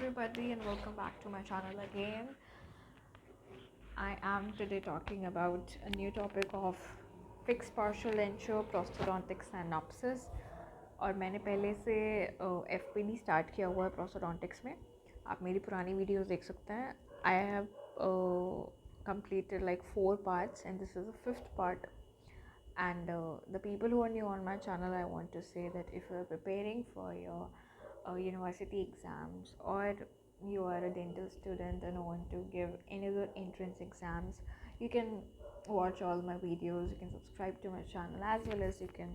everybody and welcome back to my channel again. I am today talking about a new topic of fixed partial denture prosthodontic synopsis. और मैंने पहले से FPD start किया हुआ है prosthodontics में. आप मेरी पुरानी वीडियोस देख सकते हैं. I have completed like 4 parts and this is the 5th part. And the people who are new on my channel, I want to say that if you are preparing for your university exams, or you are a dental student and want to give another entrance exams, you can watch all my videos, you can subscribe to my channel, as well as you can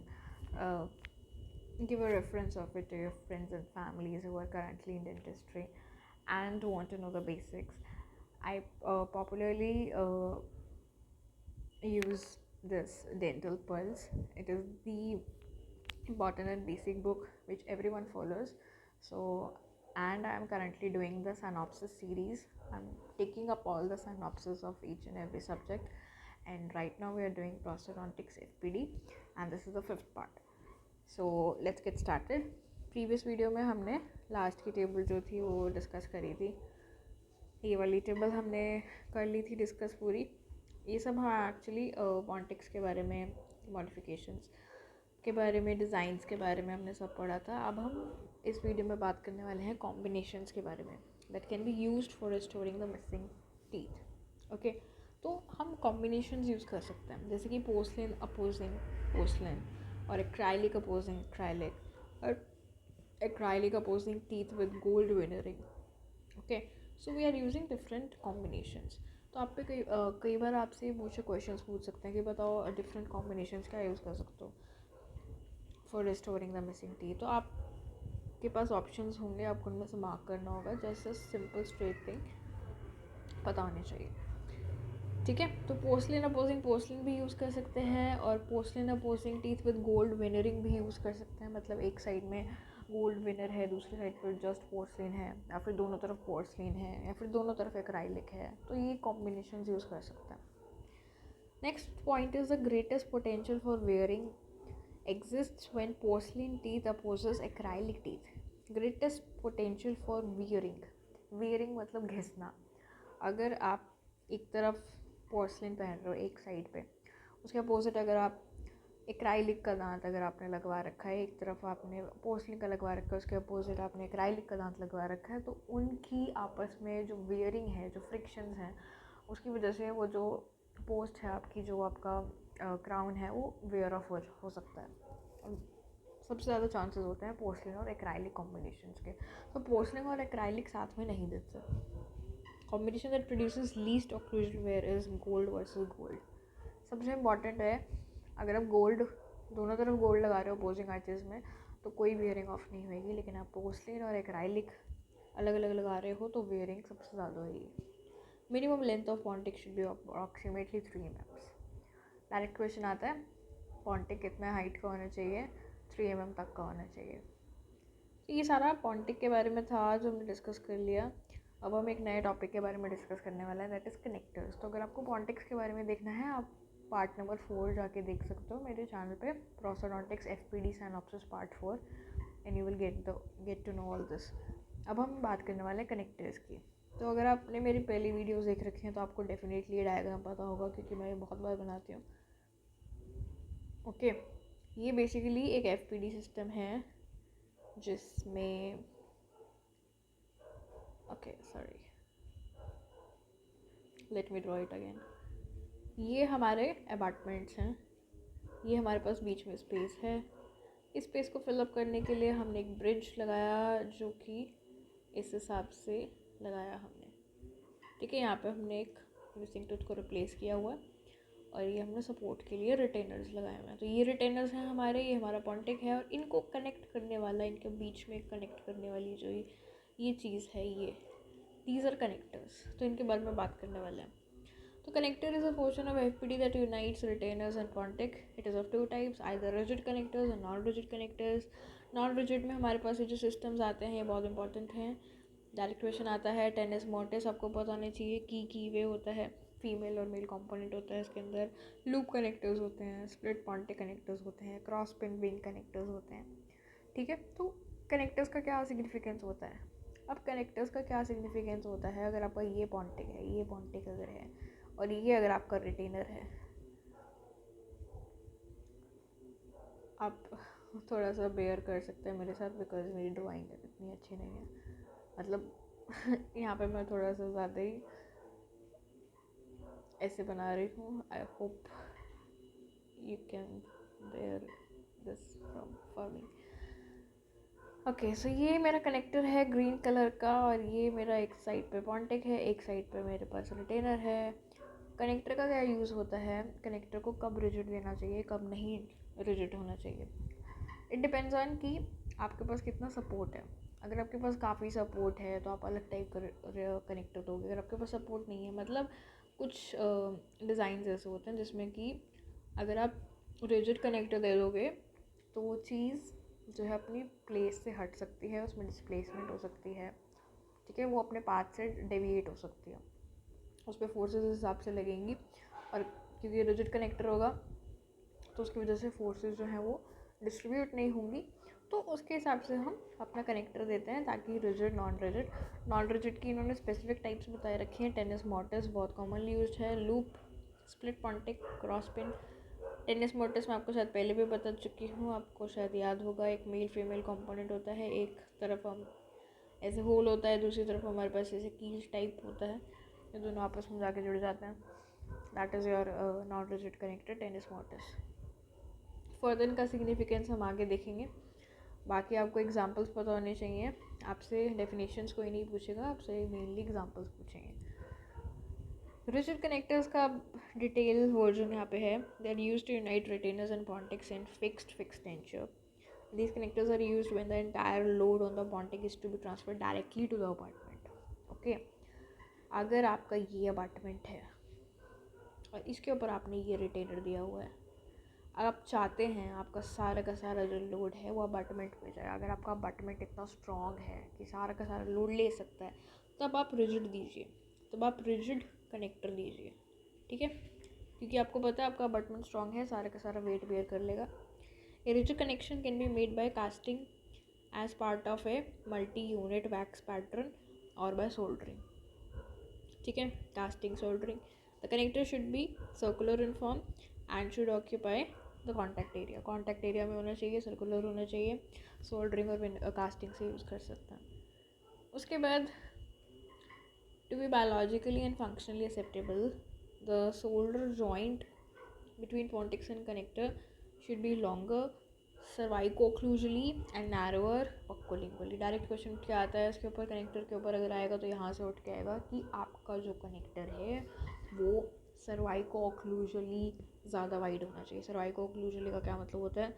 give a reference of it to your friends and families who are currently in dentistry and want to know the basics. I popularly use this Dental Pulse. It is the important and basic book which everyone follows. So, and I am currently doing the synopsis series. I'm taking up all the synopsis of each and every subject, and right now we are doing prosthodontics FPD and this is the 5th part. So let's get started. Previous video में हमने last की table जो थी वो discuss करी थी. ये वाली टेबल हमने कर ली थी डिस्कस पूरी. ये सब हाँ एक्चुअली पॉन्टिक्स के बारे में, मॉडिफिकेशंस के बारे में, डिज़ाइंस के बारे में हमने सब पढ़ा था. अब हम इस वीडियो में बात करने वाले हैं कॉम्बिनेशंस के बारे में that can be used for restoring the missing teeth. Okay, तो हम कॉम्बिनेशंस यूज़ कर सकते हैं जैसे कि पोर्सलिन अपोजिंग पोर्सलिन और एक्राइलिक अपोजिंग एक्राइलिक और acrylic opposing teeth with gold veneering. Okay, so we are using different combinations. तो आप पे कई बार आपसे मुझे क्वेश्चंस पूछ सकते हैं कि बताओ डिफरेंट कॉम्बिनेशंस क्या यूज़ कर सकते हो for restoring the missing teeth. तो आपके पास ऑप्शंस होंगे, आपको उनमें से मार्क करना होगा. Just a simple straight thing पता होनी चाहिए. ठीक है, तो पोर्सलिन अपोजिंग पोर्सलिन भी यूज़ कर सकते हैं और porcelain opposing teeth with gold veneering भी यूज़ कर सकते हैं. मतलब एक साइड में गोल्ड विनर है, दूसरी साइड पर जस्ट पोर्सलिन है, या फिर दोनों तरफ पोर्सलिन है, या फिर दोनों तरफ एक्राइलिक है. तो ये कॉम्बिनेशन यूज़ कर सकते हैं. Next point is the greatest potential for wearing exists when porcelain teeth opposes acrylic teeth. Greatest potential for wearing मतलब घिसना. अगर आप एक तरफ पोर्सलिन पहन रहे हो एक साइड पे, उसके अपोजिट अगर आप एक्राइलिक का दांत अगर आपने लगवा रखा है, एक तरफ आपने पोर्सलिन का लगवा रखा है, उसके अपोजिट आपने एक्राइलिक का दांत लगवा रखा है, तो उनकी आपस में जो वेयरिंग है, जो फ्रिक्शंस हैं, उसकी वजह से वो जो पोस्ट है आपकी, जो आपका क्राउन है, वो वेयर ऑफ हो सकता है. सबसे ज़्यादा चांसेस होते हैं पोर्सलिन और एक्राइलिक कॉम्बिनेशंस के. तो पोर्सलिन और एक्राइलिक साथ में नहीं देते. Combination that produces least occlusion where is gold versus gold. सबसे इम्पॉर्टेंट है, अगर आप गोल्ड दोनों तरफ गोल्ड लगा रहे हो अपोजिंग आर्चेस में, तो कोई वेयरिंग ऑफ नहीं होगी. लेकिन आप पोर्सलिन और एक्राइलिक अलग अलग लगा रहे हो तो वेयरिंग सबसे ज़्यादा होगी. Minimum length of Pontic should be approximately 3 mm. Direct question आता है, पॉन्टिक कितना हाइट का होना चाहिए? 3 mm तक का होना चाहिए. तो ये सारा पॉन्टिक के बारे में था जो हमने डिस्कस कर लिया. अब हम एक नए टॉपिक के बारे में डिस्कस करने वाला है, दैट इज़ कनेक्टर्स. तो अगर आपको पॉन्टिक्स के बारे में देखना है, आप पार्ट नंबर 4 जाके देख सकते हो मेरे चैनल पे, prosthodontics FPD synopsis part 4, and you will get to know all this. अब हम बात करने वाले हैं कनेक्टर्स की. तो अगर आपने मेरी पहली वीडियोस देख रखी हैं तो आपको डेफिनेटली ये डायग्राम पता होगा, क्योंकि मैं ये बहुत बार बनाती हूँ. ओके, ये बेसिकली एक FPD सिस्टम है जिसमें let me draw it again. ये हमारे अपार्टमेंट्स हैं. ये हमारे पास बीच में स्पेस है. इस स्पेस को फिलअप करने के लिए हमने एक ब्रिज लगाया, जो कि इस हिसाब से लगाया हमने. ठीक है, यहाँ पे हमने एक मिसिंग टूथ को रिप्लेस किया हुआ है और ये हमने सपोर्ट के लिए रिटेनर्स लगाए हुए हैं. तो ये रिटेनर्स हैं हमारे, ये हमारा पॉन्टिक है और इनको कनेक्ट करने वाला, इनके बीच में कनेक्ट करने वाली जो ये चीज़ है, ये दीज आर कनेक्टर्स. तो इनके बारे में बात करने वाले हैं. तो connector is a portion of FPD that unites retainers and pontic. It is of 2 types, either rigid connectors और non rigid connectors. Non rigid में हमारे पास ये जो सिस्टम्स आते हैं ये बहुत इंपॉर्टेंट हैं. डायरेक्ट क्वेश्चन आता है, टेनिस मोर्टिस आपको पता होना चाहिए. की वे होता है, फीमेल और मेल कंपोनेंट होता है इसके अंदर. लूप कनेक्टर्स होते हैं, स्प्लिट पॉन्टिक कनेक्टर्स होते हैं, क्रॉस पिन विंग कनेक्टर्स होते हैं. ठीक है, तो कनेक्टर्स का क्या सिग्निफिकेंस होता है? अब कनेक्टर्स का क्या सिग्निफिकेंस होता है? अगर आपका ये पॉन्टिक है, ये पॉन्टिक अगर है और ये अगर आपका रिटेनर है, आप थोड़ा सा बेयर कर सकते हैं मेरे साथ, बिकॉज मेरी ड्राइंग इतनी अच्छी नहीं है, मतलब यहाँ पे मैं थोड़ा सा ज़्यादा ही ऐसे बना रही हूँ. I hope you can bear this from for me. Okay, so ये मेरा कनेक्टर है ग्रीन कलर का, और ये मेरा एक साइड पे पॉन्टिक है, एक साइड पे मेरे पास रिटेनर है. कनेक्टर का क्या यूज़ होता है? कनेक्टर को कब रिजिड देना चाहिए, कब नहीं रिजिड होना चाहिए, इट डिपेंड्स ऑन कि आपके पास कितना सपोर्ट है. अगर आपके पास काफ़ी सपोर्ट है तो आप अलग टाइप का कनेक्टर दोगे. अगर आपके पास सपोर्ट नहीं है, मतलब कुछ डिज़ाइन ऐसे होते हैं जिसमें कि अगर आप रिजिड कनेक्टर दे दोगे तो वो चीज़ जो है अपनी प्लेस से हट सकती है, उसमें डिस्प्लेसमेंट हो सकती है, ठीक है, वो अपने पाथ से डेविएट हो सकती है, उस पर फोर्सेस इस हिसाब से लगेंगी. और क्योंकि रिजिड कनेक्टर होगा तो उसकी वजह से फोर्सेस जो हैं वो डिस्ट्रीब्यूट नहीं होंगी, तो उसके हिसाब से हम अपना कनेक्टर देते हैं, ताकि रिजिड, नॉन रिजिड की इन्होंने स्पेसिफिक टाइप्स बताए रखे हैं. टेनिस मोर्टिस बहुत कॉमनली यूज्ड है, loop, split Pontic, cross pin. Tennis mortis में आपको शायद पहले भी बता चुकी हूँ, आपको शायद याद होगा. एक मेल फीमेल कंपोनेंट होता है, एक तरफ हम ऐसे होल होता है, दूसरी तरफ हमारे पास ऐसे कीज टाइप होता है, ये दोनों आपस में जाके जुड़ जाते हैं. That is your non rigid connector tennis mortis. Further इनका सिग्निफिकेंस हम आगे देखेंगे. बाकी आपको एग्जांपल्स पता होने चाहिए. आपसे डेफिनेशंस कोई नहीं पूछेगा, आपसे मेनली एग्जांपल्स पूछेंगे. रिजिड कनेक्टर्स का डिटेल वर्जन यहाँ पे है. They are used to unite retainers and pontics in fixed denture. These connectors are used when the entire load on the pontic is to be transferred directly to the apartment. Okay, अगर आपका ये apartment है और इसके ऊपर आपने ये retainer दिया हुआ है, आप चाहते हैं आपका का सारा जो लोड है वो अपार्टमेंट पे जाए. अगर आपका अपार्टमेंट इतना स्ट्रॉन्ग है कि सारा का सारा लोड ले सकता है, तब आप रिजिड दीजिए, तब आप रिजिड कनेक्टर दीजिए, ठीक है, क्योंकि आपको पता है आपका अपार्टमेंट स्ट्रॉन्ग है, सारा का सारा वेट बेयर कर लेगा. A rigid connection can be made by casting as part of a multi-unit wax pattern or by soldering. ठीक है, casting, soldering. The connector should be circular in form and should occupy the contact area. Contact area में होना चाहिए, circular होना चाहिए. Soldering और casting से use कर सकते हैं. उसके बाद to be biologically and functionally acceptable, the solder joint between pontics and connector should be longer, cervico-occlusally and narrower buccolingually. Direct question क्या आता है इसके ऊपर, कनेक्टर के ऊपर अगर आएगा तो यहाँ से उठ के आएगा कि आपका जो कनेक्टर है वो cervico-occlusally ज़्यादा वाइड होना चाहिए. cervico-occlusally का क्या मतलब होता है?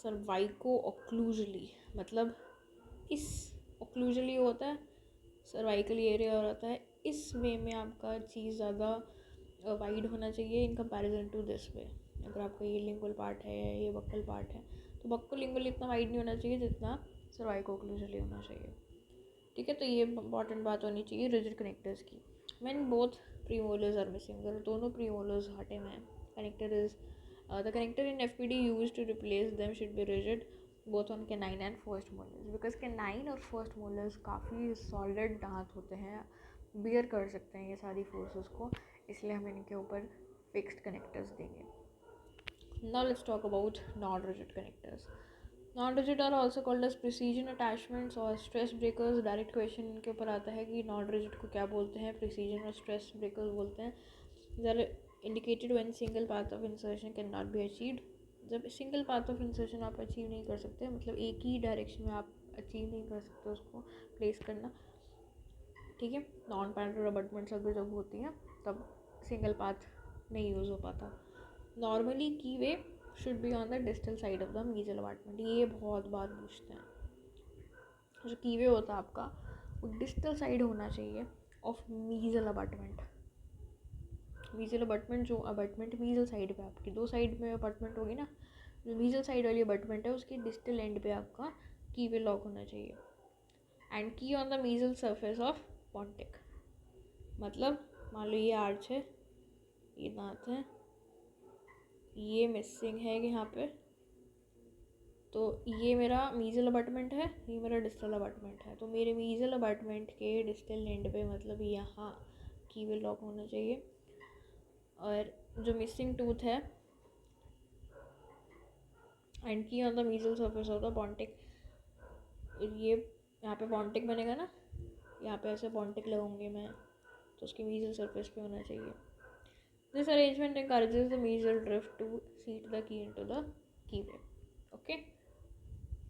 cervico-occlusally मतलब इस occlusally होता है सर्वाइकल एरिया हो रहता है, इस वे में आपका चीज़ ज़्यादा वाइड होना चाहिए in comparison to this way. अगर आपका ये लिंगुअल पार्ट है या ये बक्कल पार्ट है, तो बक्कल लिंगुअल इतना वाइड नहीं होना चाहिए जितना सर्वाइको-ओक्लूजली होना चाहिए, ठीक है. तो ये इंपॉर्टेंट बात होनी चाहिए रिजिड कनेक्टर्स की. When both premolars are missing, अगर दोनों प्रीमोलर्स हटे हुए हैं, the connector in FPD used to replace them should be rigid both on canine and first molars, because canine और फर्स्ट मोलर्स काफ़ी सॉलिड दांत होते हैं, बियर कर सकते हैं ये सारी फोर्सेस को, इसलिए हम इनके ऊपर फिक्स्ड कनेक्टर्स देंगे. Now let's talk about non-rigid connectors. Non-rigid are also called as precision attachments और stress breakers. डायरेक्ट क्वेश्चन इनके ऊपर आता है कि non-rigid को क्या बोलते हैं, precision और stress breakers बोलते हैं. They are indicated when single path of insertion cannot be achieved. जब सिंगल पाथ ऑफ इंसर्शन आप अचीव नहीं कर सकते, मतलब एक ही डायरेक्शन में आप अचीव नहीं कर सकते उसको प्लेस करना, ठीक है. नॉन पैरेंटल अबटमेंट्स अगर जब होती हैं तब सिंगल पाथ नहीं यूज़ हो पाता. नॉर्मली की they should be on the distal side of the mesial abutment. ये बहुत बार पूछते हैं. जो की वे होता है आपका वो डिस्टल साइड होना चाहिए ऑफ मीजल अबार्टमेंट. मीजल अबार्टमेंट जो अबार्टमेंट मीजल साइड पे आपकी दो साइड में अबार्टमेंट होगी ना, जो मीजल साइड वाली अबार्टमेंट है उसकी डिस्टल एंड पे आपका की वे लॉक होना चाहिए. एंड की on the mesial surface of pontic. मतलब मान लो ये आर्च है, ये दांत है, ये मिसिंग है यहाँ पे, तो ये मेरा मीजल अबाटमेंट है, ये मेरा डिस्टल अबाटमेंट है। तो मेरे मीजल अबाटमेंट के डिस्टल एंड पे मतलब यहाँ कीवे लॉक होना चाहिए। और जो मिसिंग टूथ है एंड की on the mesial surface of the pontic, ये यहाँ पे पॉन्टिक बनेगा ना, यहाँ पे ऐसे पॉन्टिक लगाऊंगी मैं, तो उसकी मीजल सरफेस पे होना चाहिए। This arrangement encourages the mesial drift to seat the key into the keyway. Okay,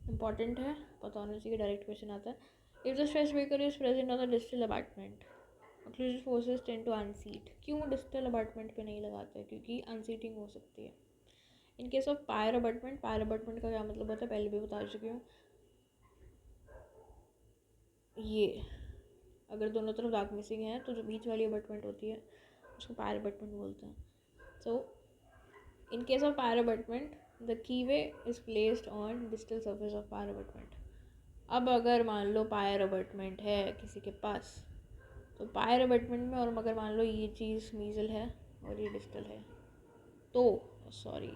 important है, पता होना चाहिए, डायरेक्ट क्वेश्चन आता है। If the stress breaker is present on the distal abutment, occlusive forces tend to unseat। क्यों distal abutment पे नहीं लगाते? क्योंकि अनसीटिंग हो सकती है। In case of pier abutment, pier abutment का क्या मतलब होता है पहले भी बता चुकी हूँ। ये अगर दोनों तरफ दाग मिसिंग है तो जो बीच वाली अबाटमेंट होती है उसको पायर अबाटमेंट बोलते हैं। So in case of pier abutment the keyway is placed on distal surface of pier abutment. अब अगर मान लो पायर अबाटमेंट है किसी के पास, तो पायर अबाटमेंट में, और अगर मान लो ये चीज़ मीजल है और ये डिस्टल है, तो sorry,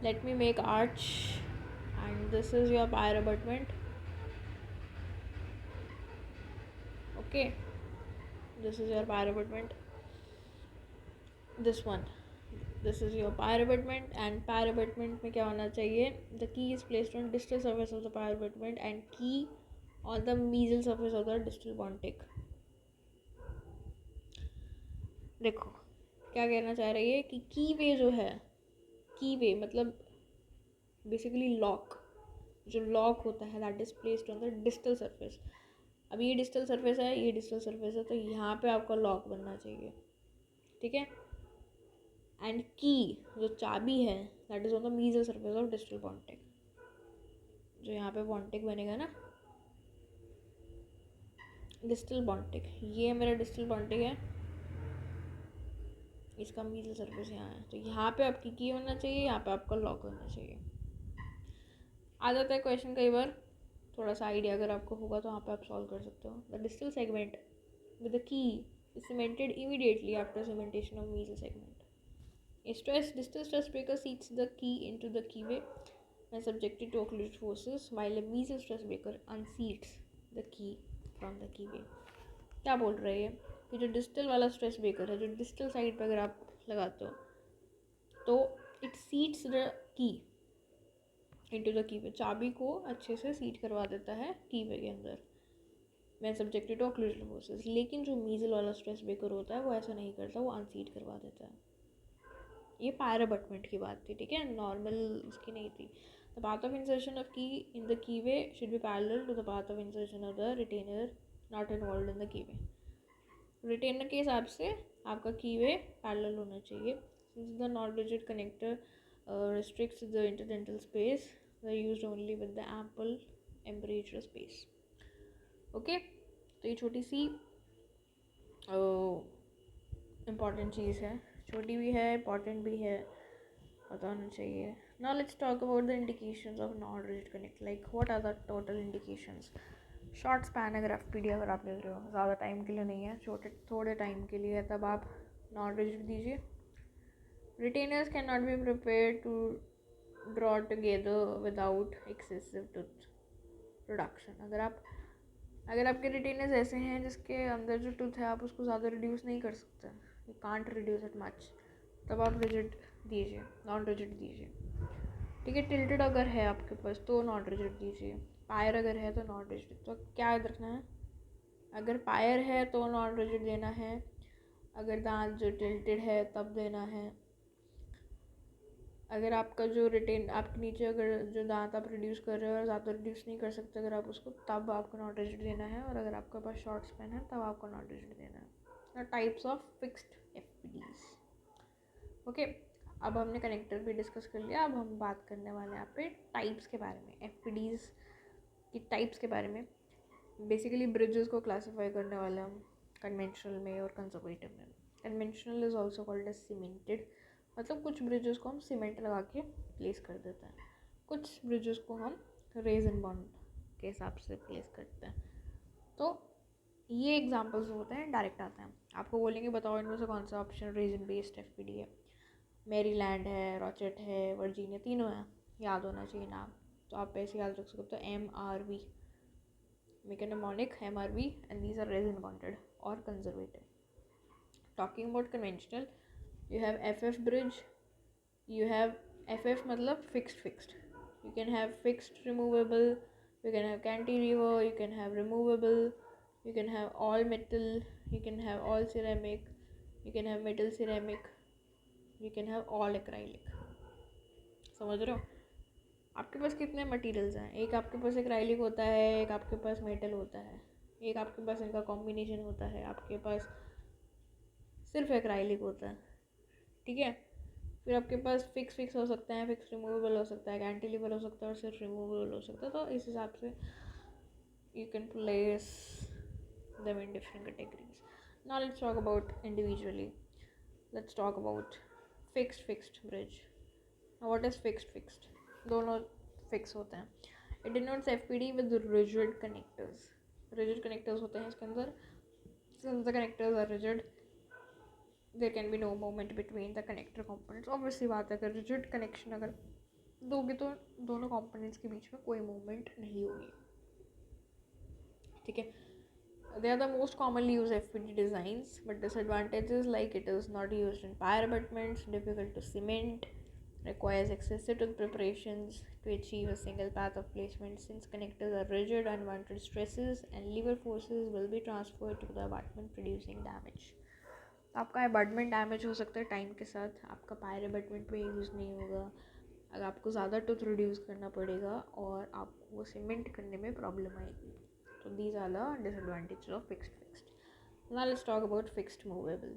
let me make arch and this is your pier abutment. Okay, this is your pier abutment, this one, this is your pier abutment. And pier abutment में क्या होना चाहिए? The key is placed on distal surface of the pier abutment and की on the mesial surface of the distal pontic. देखो क्या कहना चाह रही है कि की वे जो है, की वे मतलब बेसिकली लॉक, जो लॉक होता है that is placed on the distal surface. अब ये डिस्टल सर्फेस है, ये डिस्टल सर्फेस है, तो यहाँ पे आपका लॉक बनना चाहिए, ठीक है। एंड की जो चाबी है that is on the mesial surface of distal pontic. जो यहाँ पे पॉन्टिक बनेगा ना, डिस्टल पॉन्टिक, ये मेरा डिस्टल पॉन्टिक है, इसका मीजल सर्फेस यहाँ है, तो यहाँ पे आपकी की होना चाहिए, यहाँ पे आपका लॉक होना चाहिए। आ जाता है क्वेश्चन कई बार, थोड़ा सा आइडिया अगर आपको होगा तो वहाँ पे आप सॉल्व कर सकते हो। The distal segment with the key is cemented immediately after cementation of mesial segment. A distal stress breaker seats the key into the keyway when subjected to occlusive forces, while a mesial stress breaker unseats the key from the keyway। क्या बोल रहे हैं कि जो distal वाला stress breaker है, जो distal side पर अगर आप लगाते हो तो it seats the key into the keyway, चाबी को अच्छे से सीट करवा देता है कीवे के अंदर मैं सब्जेक्टेड टू ऑक्लूसिव फोर्सेस। लेकिन जो मीजल वाला स्ट्रेस ब्रेकर होता है वो ऐसा नहीं करता, वो अनसीट करवा देता है। ये पायर अबाटमेंट की बात थी, ठीक है, नॉर्मल उसकी नहीं थी। The path of insertion of key in the keyway should be parallel to the path of insertion of the retainer not involved in the keyway. Retainer के हिसाब से आपका कीवे पैरेलल होना चाहिए। Since the non rigid connector restricts the interdental space, they are used only with the ample embouchure space। Okay, तो ये छोटी सी important चीज़ है, छोटी भी है इंपॉर्टेंट भी है, पता होना चाहिए। Now let's talk about the indications of non rigid connect, like what are the total indications. Short span अगर FPD अगर आप ले रहे हो, ज़्यादा टाइम के लिए नहीं है, थोड़े टाइम के लिए है, तब आप नॉन रिजिड दीजिए। Retainers cannot be prepared to draw together without excessive tooth production। अगर आपके रिटेनर्स ऐसे हैं जिसके अंदर जो टूथ है आप उसको ज़्यादा रिड्यूस नहीं कर सकते, you can't reduce it much, तब आप रिजिड दीजिए, नॉन रिजिड दीजिए, ठीक है। टिल्टेड अगर है आपके पास तो नॉन रिजिड दीजिए, पायर अगर है तो नॉन रिजिड। तो क्या याद रखना है, अगर पायर है तो नॉन रिजिड देना है, अगर दांत जो टिल्टेड है तब देना है, अगर आपका जो रिटेन आपके नीचे अगर जो दांत आप रिड्यूस कर रहे हो और ज़्यादा रिड्यूस नहीं कर सकते अगर आप उसको, तब आपको नॉन रिजिड देना है। और अगर आपके पास शॉर्ट स्पैन है तब आपको नॉन रिजिड देना है। Types of fixed FPDs। Okay, अब हमने कनेक्टर भी डिस्कस कर लिया, अब हम बात करने वाले हैं यहाँ पे टाइप्स के बारे में, FPDs की टाइप्स के बारे में। बेसिकली ब्रिजेस को क्लासीफाई करने वाले हम कन्वेंशनल में और कंजर्वेटिव में। Conventional is also called as cemented, मतलब कुछ ब्रिजेस को हम सीमेंट लगा के प्लेस कर देते हैं, कुछ ब्रिजेस को हम रेजन बॉन्ड के हिसाब से प्लेस करते हैं। तो ये एग्जांपल्स होते हैं, डायरेक्ट आते हैं, आपको बोलेंगे बताओ इनमें से कौन सा ऑप्शन रेजन बेस्ड FPD है। मैरीलैंड है, रॉचेट है, वर्जीनिया, तीनों हैं, याद होना चाहिए नाम, तो आप ऐसे याद रख सकते हो MRV, mnemonic MRV, and these are resin bonded or conservative. Talking about conventional, you have FF bridge, you have FF मतलब fixed. You can have fixed removable, you can have cantilever, you can have removable, you can have all metal, you can have all ceramic, you can have metal ceramic, you can have all acrylic. समझ रहे हो? आपके पास कितने materials हैं? एक आपके पास acrylic होता है, एक आपके पास मेटल होता है, एक आपके पास इनका कॉम्बिनेशन होता है, आपके पास सिर्फ एक्राइलिक होता है, ठीक है? फिर आपके पास फिक्स हो सकता है, फिक्स रिमूवेबल हो सकता है, कैंटिलीवर हो सकता है और सिर्फ रिमूवेबल हो सकता है. तो इस हिसाब से you can place them in different categories. Now let's talk about individually. Let's talk about fixed bridge. Now what is fixed? दोनों फिक्स होते हैं. It denotes FPD with rigid connectors. Rigid connectors होते हैं इसके अंदर. Since the connectors are rigid, there can be no movement between the connector components. Obviously बात है, अगर rigid connection अगर दोगे तो दोनों components के बीच में कोई movement नहीं होगी, ठीक है? They are the most commonly used FPD designs, but disadvantages like it is not used in pyre abutments, difficult to cement, requires excessive preparations to achieve a single path of placement. Since connectors are rigid, unwanted stresses and lever forces will be transferred to the abutment, producing damage. आपका abutment damage हो सकता है time के साथ, आपका pier abutment पे use नहीं होगा, अगर आपको ज़्यादा टूथ रिड्यूस करना पड़ेगा और आपको सीमेंट करने में प्रॉब्लम आएगी. So these are the disadvantages of fixed. Now let's talk about fixed movable.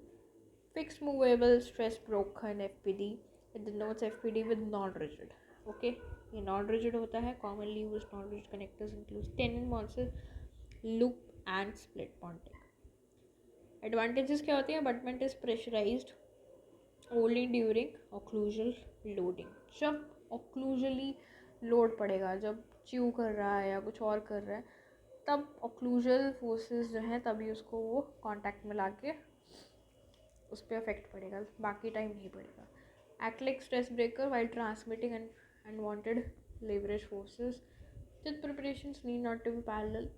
Fixed movable stress broken FPD. It denotes FPD with non-rigid. Okay, ये non-rigid होता है. Commonly used non-rigid connectors include tenon mouses, loop and split bonding. Advantages क्या होती है? Abutment is pressurized only during occlusal loading. जब occlusally load पड़ेगा, जब chew कर रहा है या कुछ और कर रहा है, तब occlusal forces जो हैं तभी उसको वो कांटेक्ट में लाके उस पर अफेक्ट पड़ेगा, बाकी टाइम नहीं पड़ेगा. Act like stress breaker while transmitting unwanted leverage forces. Tooth preparations need not to be parallel.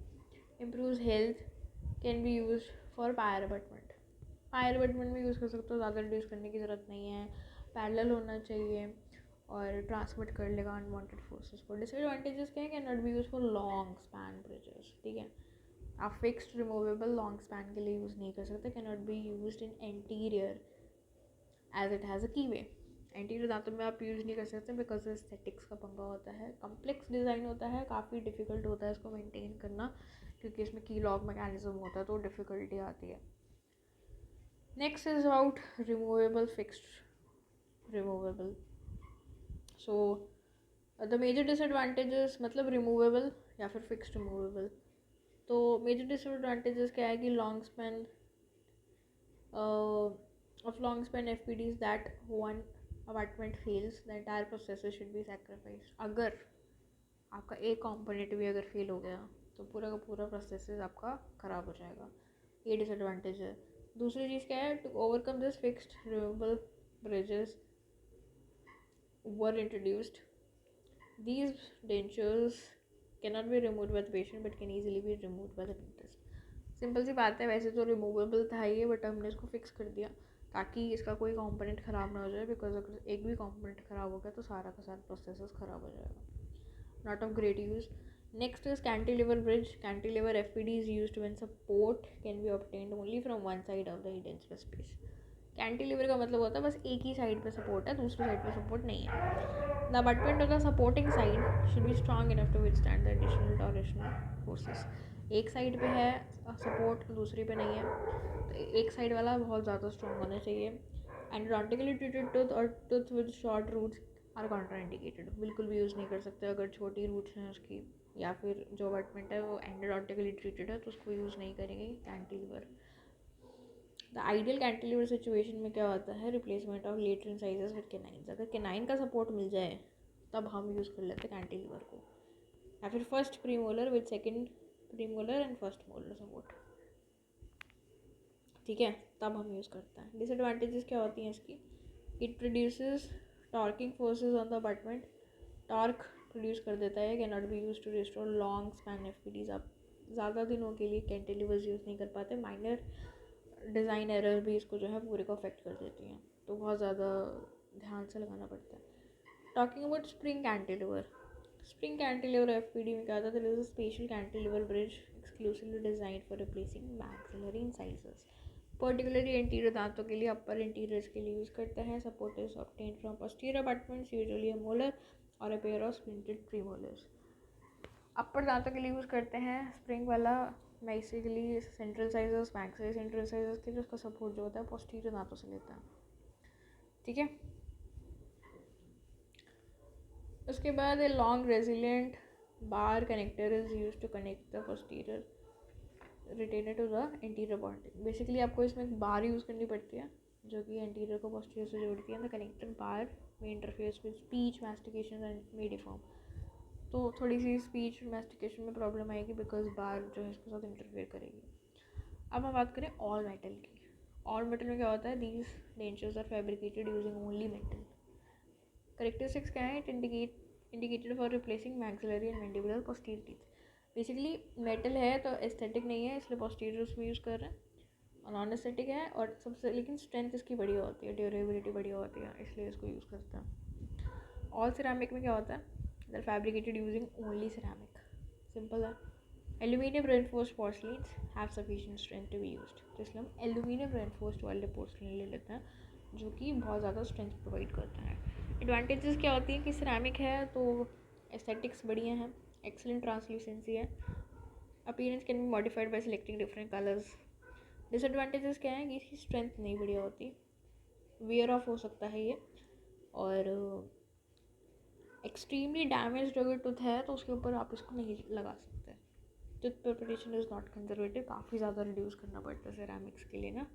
Improves health. Can be used for pyre abutment. Pyre abutment में यूज़ कर सकते हो, ज़्यादा रिड्यूस करने की ज़रूरत नहीं है, पैरेलल होना चाहिए और ट्रांसमिट कर लेगा अनवांटेड फोर्सेस को. डिसएडवांटेजेस क्या है? Can not be use for long span bridges, ठीक है? आप फिक्स्ड रिमूवेबल लॉन्ग स्पैन के लिए यूज़ नहीं कर सकते. Can not be use in anterior as it has a key way. Anterior दांतों में आप यूज़ नहीं कर सकते बिकॉज एस्थेटिक्स का पंगा होता है, कम्प्लेक्स डिज़ाइन होता है, काफ़ी डिफ़िकल्ट होता है इसको मेंटेन करना क्योंकि इसमें की लॉक मैकेनिज्म होता है, तो डिफ़िकल्टी आती है. Next is about removable fixed removable. So the major disadvantages, मतलब रिमूवेबल या फिर फिक्स्ड रिमूवेबल, तो मेजर डिसएडवांटेजेस क्या है कि long span of long span FPDs that one abutment fails, the entire process should be sacrificed. अगर आपका एक component भी अगर फेल हो गया तो पूरा का पूरा प्रोसेस आपका ख़राब हो जाएगा. ये डिसएडवांटेज है. दूसरी चीज़ क्या है? To overcome this fixed removable bridges were introduced. These dentures cannot be removed by the patient but can easily be removed by the dentist. Simple सी बात है, वैसे तो रिमूवेबल था ये, बट हमने इसको फिक्स कर दिया ताकि इसका कोई कंपोनेंट ख़राब ना हो जाए, बिकॉज अगर एक भी कंपोनेंट ख़राब हो गया तो सारा का सारा प्रोसेस ख़राब हो जाएगा. Not of great use. Next is cantilever bridge. Cantilever FPD is used when support can be obtained only from one side of the hidden space. Cantilever का मतलब होता है बस एक ही साइड पे सपोर्ट है, दूसरी साइड पे सपोर्ट नहीं है. The abutment of the supporting side should be strong enough to withstand the additional torsional forces. एक साइड पे है सपोर्ट, दूसरी पे नहीं है, तो एक साइड वाला बहुत ज़्यादा स्ट्रॉन्ग होना चाहिए. एंडोडोंटिकली ट्रीटेड टूथ और tooth with short roots are contraindicated. बिल्कुल भी यूज़ नहीं कर सकते अगर छोटी रूट्स हैं उसकी, या फिर जो अबटमेंट है वो एंडोडोंटिकली ट्रीटेड है तो उसको यूज़ नहीं करेंगे cantilever. The ideal cantilever situation में क्या होता है? Replacement of lateral incisors with canines. अगर केनाइन का सपोर्ट मिल जाए तब हम यूज़ कर लेते हैं कैंटिलीवर को, या फिर first premolar with second premolar and first molar support, ठीक है, तब हम यूज़ करते हैं. डिसएडवांटेजेस क्या होती हैं इसकी? It produces torquing forces on the abutment torque produce कर देता है, can not be use to restore long span FPDs. आप ज़्यादा दिनों के लिए कैंटिलीवर्स यूज़ नहीं कर पाते, माइनर डिज़ाइन एरर भी इसको जो है पूरे को अफेक्ट कर देती हैं, तो बहुत ज़्यादा ध्यान से लगाना पड़ता है। Talking about spring cantilever, spring cantilever FPD में क्या होता है, there is a special cantilever bridge exclusively designed for replacing maxillary incisors, particularly anterior दांतों के लिए, अपर इंटीरियर्स के लिए यूज़ करते हैं। Support is obtained from posterior abutments, usually a molar और a pair of splinted premolars. Upper दांतों के लिए यूज़ करते हैं स्प्रिंग वाला, basically central incisors, maxillary central incisors के लिए उसका सपोर्ट जो होता है पोस्टीरियर दांतों से लेता है, ठीक है। उसके बाद a long resilient bar connector is use to connect the posterior retainer to the anterior bonding. Basically आपको इसमें एक बार यूज़ करनी पड़ती है जो कि इंटीरियर को पोस्टीरियर से जोड़ती है। द कनेक्टर बार में interface with speech, mastication and मीडिफॉर्म। तो थोड़ी सी स्पीच मैस्टिकेशन में प्रॉब्लम आएगी बिकॉज बार जो है इसके साथ इंटरफेयर करेगी। अब हम बात करें ऑल मेटल की। ऑल मेटल में क्या होता है, these dentures are fabricated using only metal. Characteristics क्या है, it indicated for replacing maxillary and mandibular posterior teeth. Basically metal है तो एस्थेटिक नहीं है, इसलिए पोस्टीरियर उसमें यूज़ कर रहे हैं, और नॉन एस्थेटिक है, और सबसे लेकिन स्ट्रेंथ इसकी बढ़िया होती है, ड्यूरेबिलिटी बढ़िया होती है, इसलिए इसको यूज़ करते हैं। ऑल सिरामिक में क्या होता है, they fabricated using only ceramic, simple है। Aluminium reinforced porcelains have sufficient strength to be used, तो इसलिए हम एल्यूमिनियम रेनफोर्स्ड वाले पोर्सलिन ले लेते हैं जो कि बहुत ज़्यादा स्ट्रेंथ प्रोवाइड करता है। एडवांटेजेस क्या होती है कि सिरामिक है तो एस्थेटिक्स बढ़िया हैं, एक्सेलेंट ट्रांसल्यूसेंसी है, appearance can be modified by selecting different colours. Disadvantages क्या है कि इसकी स्ट्रेंथ नहीं बढ़िया होती, वियर ऑफ हो सकता है ये, और एक्सट्रीमली डैमेज अगर टूथ है तो उसके ऊपर आप इसको नहीं लगा सकते। Tooth preparation is not conservative, काफ़ी ज़्यादा रिड्यूस करना पड़ता है सिरेमिक्स के लिए ना,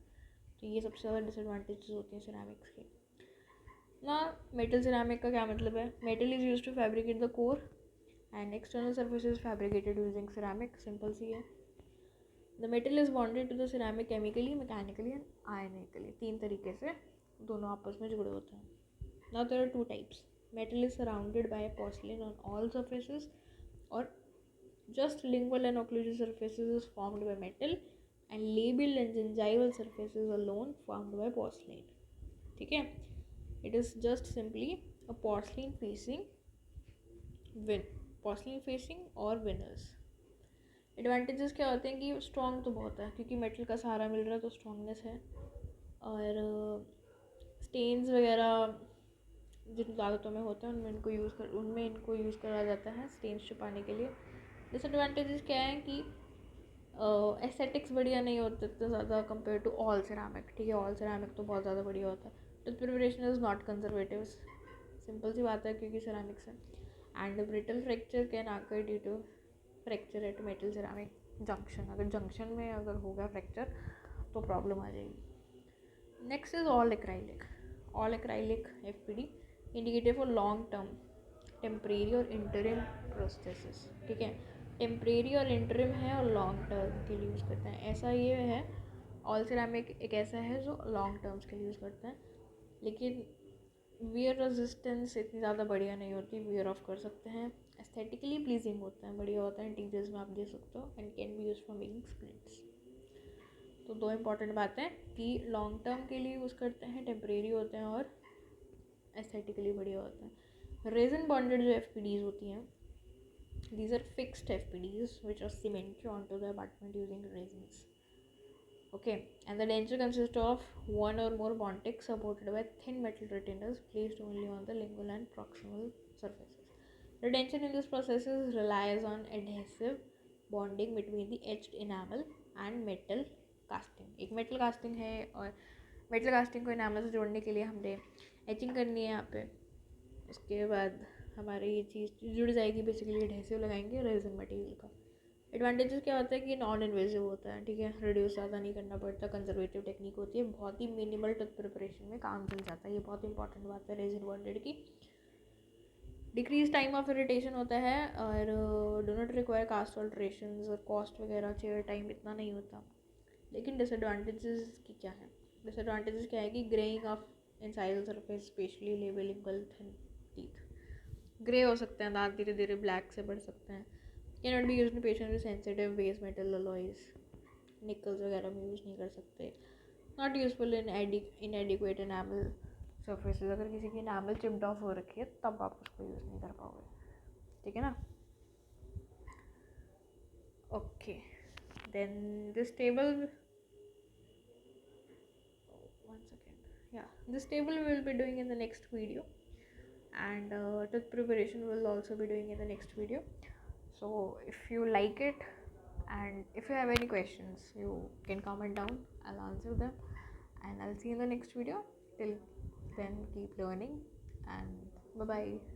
तो ये सबसे ज़्यादा डिसएडवांटेजेस होती हैं सिरेमिक्स के ना। मेटल सिरेमिक का क्या मतलब है, metal is use to fabricate the core and external surfaces fabricated using ceramic, simple सी है। The metal is bonded to the ceramic chemically, mechanically and ionically, 3 तरीके से दोनों आपस में जुड़े होते हैं। Now there are 2 types, metal is surrounded by porcelain on all surfaces, or just lingual and occlusal surfaces is formed by metal, and labial and gingival surfaces alone formed by porcelain, ठीक है। it is just simply a porcelain facing or winners। Advantages क्या होते हैं कि strong तो बहुत है क्योंकि मेटल का सहारा मिल रहा है तो स्ट्रॉन्गनेस है, और स्टेन्स वगैरह जिन दांतों में होते हैं उनमें इनको यूज़ करा जाता है स्टेन्स छुपाने के लिए। डिसएडवांटेजेस क्या है कि एस्थेटिक्स बढ़िया नहीं होते इतना ज़्यादा कंपेयर टू ऑल सिरामिक, ठीक है। ऑल सिरामिक तो बहुत ज़्यादा बढ़िया होता है। Tooth preparation is not conservative, simple सी बात है क्योंकि सिरामिक्स है। And brittle fracture can occur due to fracture at metal ceramic junction, अगर जंक्शन में अगर होगा फ्रैक्चर तो प्रॉब्लम आ जाएगी। Next is all acrylic. All acrylic FPD indicated for long term, temporary और इंटरिम प्रोसेसेस, ठीक है। टेम्परेरी और इंटरिम है और लॉन्ग टर्म के लिए यूज़ करते हैं, ऐसा ये है। ऑल सिरेमिक एक ऐसा है जो लॉन्ग टर्म्स के लिए यूज़ करते हैं, लेकिन वियर रेजिस्टेंस इतनी ज़्यादा बढ़िया नहीं होती, वियर ऑफ कर सकते हैं। एस्थेटिकली प्लीजिंग होता है, बढ़िया होता है, इंटीरियर्स में आप दे सकते हो, and can be use for making splints. तो 2 इंपॉर्टेंट बातें कि लॉन्ग टर्म के लिए यूज़ करते हैं, टेम्परेरी होते हैं, और एस्थेटिकली बढ़िया होता है। रेजिन बॉन्डेड जो एफपीडीज होती हैं, these are fixed FPDs which are cemented onto the abutment using resins, okay, and the denture consists of one or more bond-ticks supported by thin metal retainers placed only on the lingual and proximal surfaces. The denture in this process relies on adhesive bonding between the etched enamel and metal casting। एक metal casting है और metal casting को enamel से जोड़ने के लिए हमने etching करनी है यहाँ पे, उसके बाद हमारी ये चीज़ जुड़ जाएगी, बेसिकली एडहेसिव लगाएंगे रेजिन मटेरियल का। एडवांटेजेस क्या होता है कि नॉन इन्वेजिव होता है, ठीक है, रिड्यूस ज़्यादा नहीं करना पड़ता, कंजर्वेटिव टेक्निक होती है, बहुत ही मिनिमल टूथ प्रिपरेशन में काम चल जाता है, ये बहुत इंपॉर्टेंट बात है रेजिन बॉन्डेड की। डिक्रीज टाइम ऑफ इरिटेशन होता है, और डो नॉट रिक्वायर कास्ट ऑल्ट्रेशंस और कॉस्ट वगैरह, चेयर टाइम इतना नहीं होता। लेकिन डिसएडवांटेजेस की क्या है, डिसएडवांटेजेस क्या है कि greying of incisal surface, specially labelling thin teeth, grey हो सकते हैं दांत, धीरे धीरे ब्लैक से बढ़ सकते हैं। Can not be use in patient with sensitive base metal alloys, Nicholls वगैरह में यूज़ नहीं कर सकते। Not useful in इनएडिक्वेट enamel surfaces, अगर किसी की एनामल चिप्ड ऑफ हो रखी है तब आप उसको यूज़ नहीं कर पाओगे, ठीक है ना। Okay, then this table, one second, yeah, this table we will be doing in the next video, and tooth preparation we'll also be doing in the next video. So if you like it, and if you have any questions, you can comment down, I'll answer them, and I'll see you in the next video. Till then, keep learning, and bye bye.